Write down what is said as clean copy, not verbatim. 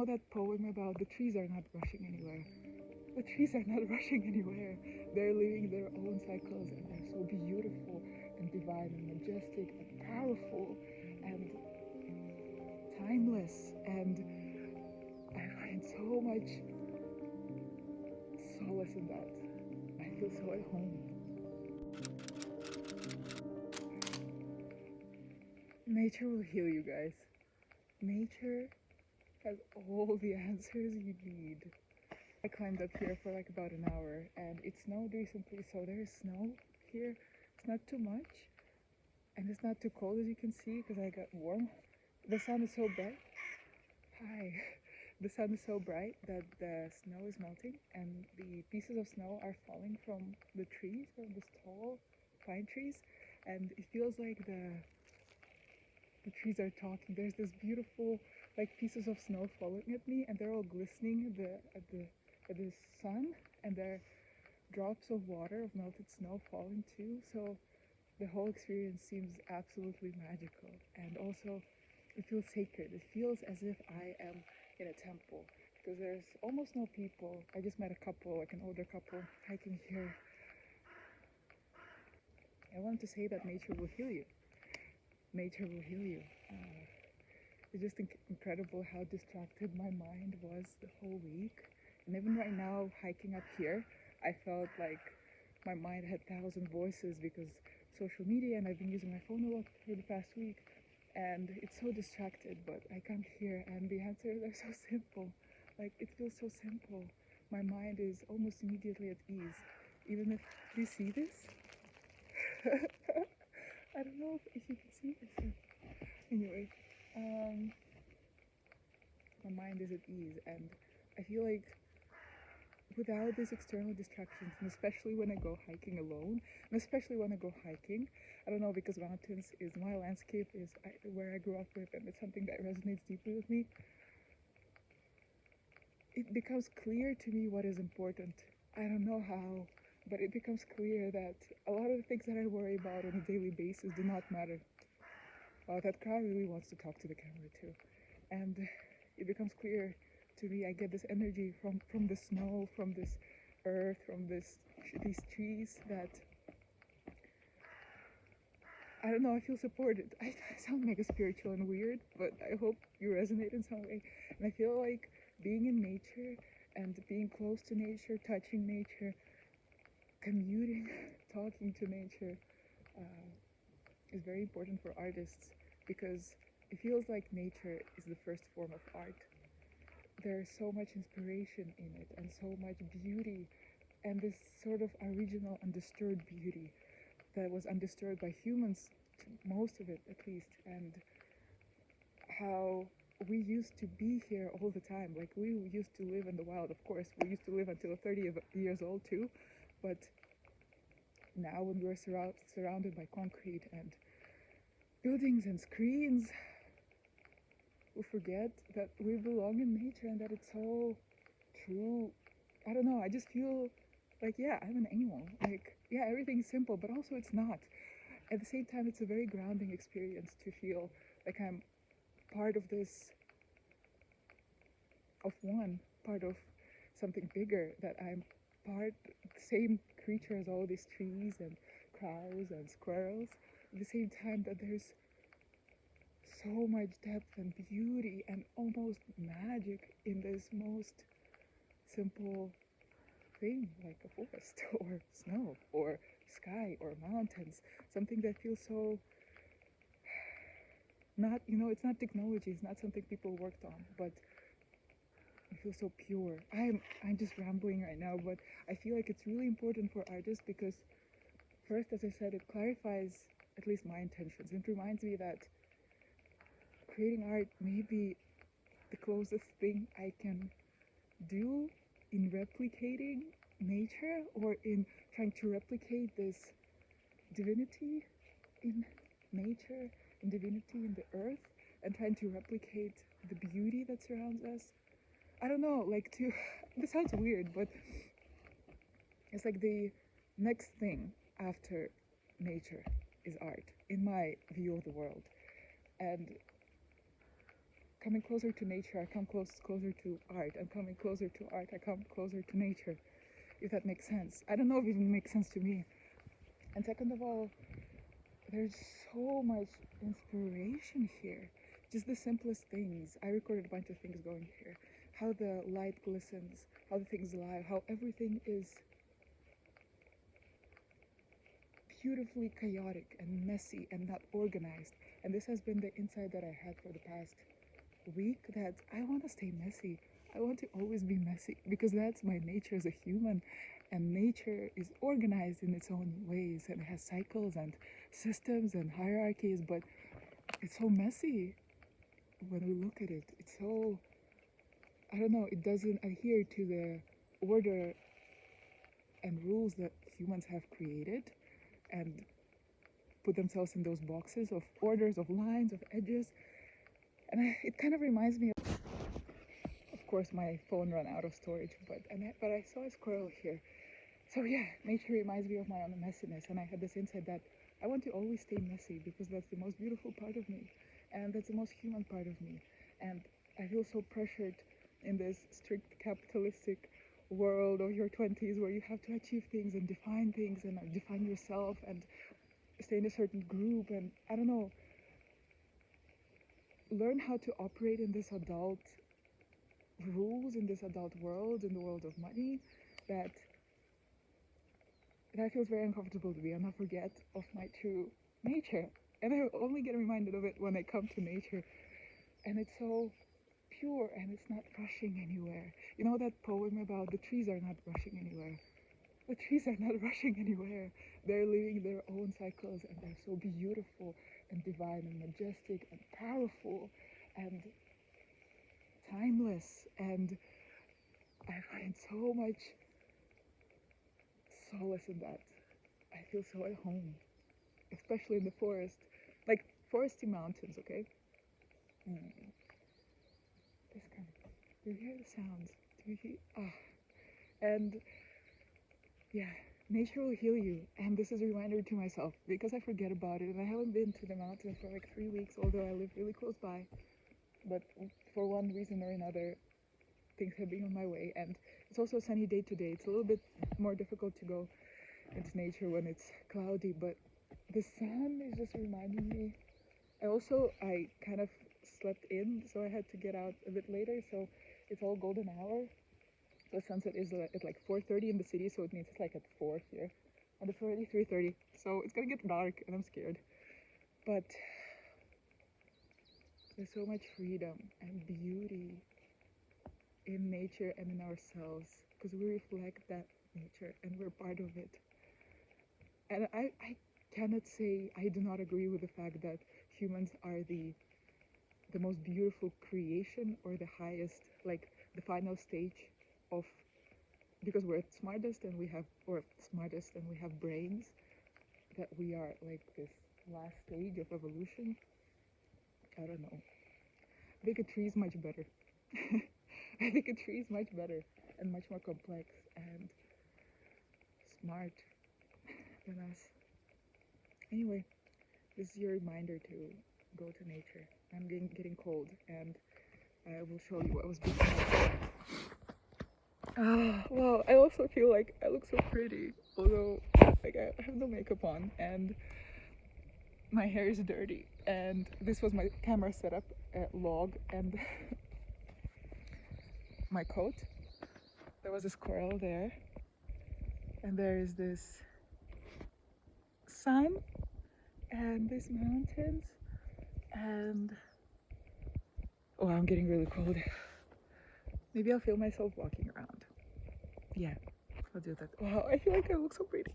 know that poem about the trees are not rushing anywhere. The trees are not rushing anywhere. They're living their own cycles and they're so beautiful and divine and majestic and powerful and timeless. And I find so much solace in that. I feel so at home. Nature will heal you guys. Nature has all the answers you need. I climbed up here for like about an hour and it snowed recently, so there is snow here. It's not too much and it's not too cold as you can see because I got warm. The sun is so bright. Hi. The sun is so bright that the snow is melting and the pieces of snow are falling from the trees, from these tall pine trees, and it feels like the trees are talking. There's this beautiful like pieces of snow falling at me and they're all glistening at the sun, and there are drops of water of melted snow falling too. So the whole experience seems absolutely magical, and also it feels sacred. It feels as if I am in a temple because there's almost no people. I just met a couple, like an older couple, hiking here. I wanted to say that nature will heal you. Nature will heal you. It's just incredible how distracted my mind was the whole week. And even right now, hiking up here, I felt like my mind had 1,000 voices because social media, and I've been using my phone a lot for the past week, and it's so distracted, but I come here and the answers are so simple. Like, it feels so simple. My mind is almost immediately at ease. Even if, do you see this? I don't know if you can see this. Anyway, my mind is at ease, and I feel like without these external distractions, and especially when I go hiking alone, and especially when I go hiking, I don't know, because mountains is my landscape, is where I grew up with, and it's something that resonates deeply with me. It becomes clear to me what is important. I don't know how, but it becomes clear that a lot of the things that I worry about on a daily basis do not matter. That crowd really wants to talk to the camera too. And it becomes clear to me, I get this energy from the snow, from this earth, from these trees, that I don't know, I feel supported. I sound mega spiritual and weird, but I hope you resonate in some way. And I feel like being in nature and being close to nature, touching nature, commuting, talking to nature is very important for artists, because it feels like nature is the first form of art. There's so much inspiration in it and so much beauty, and this sort of original undisturbed beauty that was undisturbed by humans, most of it at least, and how we used to be here all the time. Like, we used to live in the wild, of course. We used to live until 30 years old too, but now when we're surrounded by concrete and buildings and screens, we forget that we belong in nature and that it's so true. I don't know, I just feel like, yeah, I'm an animal. Like, yeah, everything's simple, but also it's not. At the same time, it's a very grounding experience to feel like I'm part of this, of one, part of something bigger, that I'm part, same creature as all these trees and crows and squirrels. At the same time, that there's so much depth and beauty and almost magic in this most simple thing, like a forest or snow or sky or mountains. Something that feels so not, it's not technology, it's not something people worked on, but it feels so pure. I'm just rambling right now, but I feel like it's really important for artists because, first, as I said, it clarifies at least my intentions. It reminds me that creating art may be the closest thing I can do in replicating nature, or in trying to replicate this divinity in nature and divinity in the earth, and trying to replicate the beauty that surrounds us. I don't know, like, to this sounds weird, but it's like the next thing after nature is art, in my view of the world. And coming closer to nature, I come closer to art. And coming closer to art, I come closer to nature. If that makes sense. I don't know if it even makes sense to me. And second of all, there's so much inspiration here. Just the simplest things. I recorded a bunch of things going here. How the light glistens, how the things lie, how everything is beautifully chaotic and messy and not organized. And this has been the insight that I had for the past week, that I want to stay messy. I want to always be messy because that's my nature as a human. And nature is organized in its own ways and it has cycles and systems and hierarchies, but it's so messy when we look at it. It's so, I don't know, it doesn't adhere to the order and rules that humans have created and put themselves in those boxes of orders, of lines, of edges. And it kind of reminds me of course my phone ran out of storage, but I saw a squirrel here. So yeah, nature reminds me of my own messiness, and I had this insight that I want to always stay messy because that's the most beautiful part of me, and that's the most human part of me. And I feel so pressured in this strict capitalistic world of your 20s where you have to achieve things and define yourself and stay in a certain group, and I don't know, learn how to operate in this adult rules, in this adult world, in the world of money, that feels very uncomfortable to me, and I forget of my true nature. And I only get reminded of it when I come to nature. And it's so pure and it's not rushing anywhere. You know that poem about the trees are not rushing anywhere? The trees are not rushing anywhere. They're living their own cycles and they're so beautiful and divine and majestic and powerful and timeless. And I find so much solace in that. I feel so at home, especially in the forest, like foresty mountains, okay? This kind of, do you hear the sounds? Do you hear, and yeah, nature will heal you, and this is a reminder to myself, because I forget about it, and I haven't been to the mountains for like 3 weeks, although I live really close by, but for one reason or another, things have been on my way, and it's also a sunny day today. It's a little bit more difficult to go into nature when it's cloudy, but the sun is just reminding me. I kind of slept in, so I had to get out a bit later, so it's all golden hour. The sunset is at like 4:30 in the city, so it means it's like at 4 here, and it's already 3:30, so it's gonna get dark, and I'm scared. But there's so much freedom and beauty in nature and in ourselves, because we reflect that nature, and we're part of it. And I cannot say I do not agree with the fact that humans are the most beautiful creation or the highest, like the final stage of, because we're smartest and we have, or smartest and we have brains, that we are like this last stage of evolution. I don't know. I think a tree is much better. I think a tree is much better and much more complex and smart than us. Anyway, this is your reminder to go to nature. I'm getting cold, and I will show you what was being said. Well, I also feel like I look so pretty, although like I have no makeup on, and my hair is dirty, and this was my camera setup log, and my coat. There was a squirrel there, and there is this sun, and these mountains, and oh, I'm getting really cold. Maybe I'll film myself walking around. Yeah, I'll do that. Wow, I feel like I look so pretty.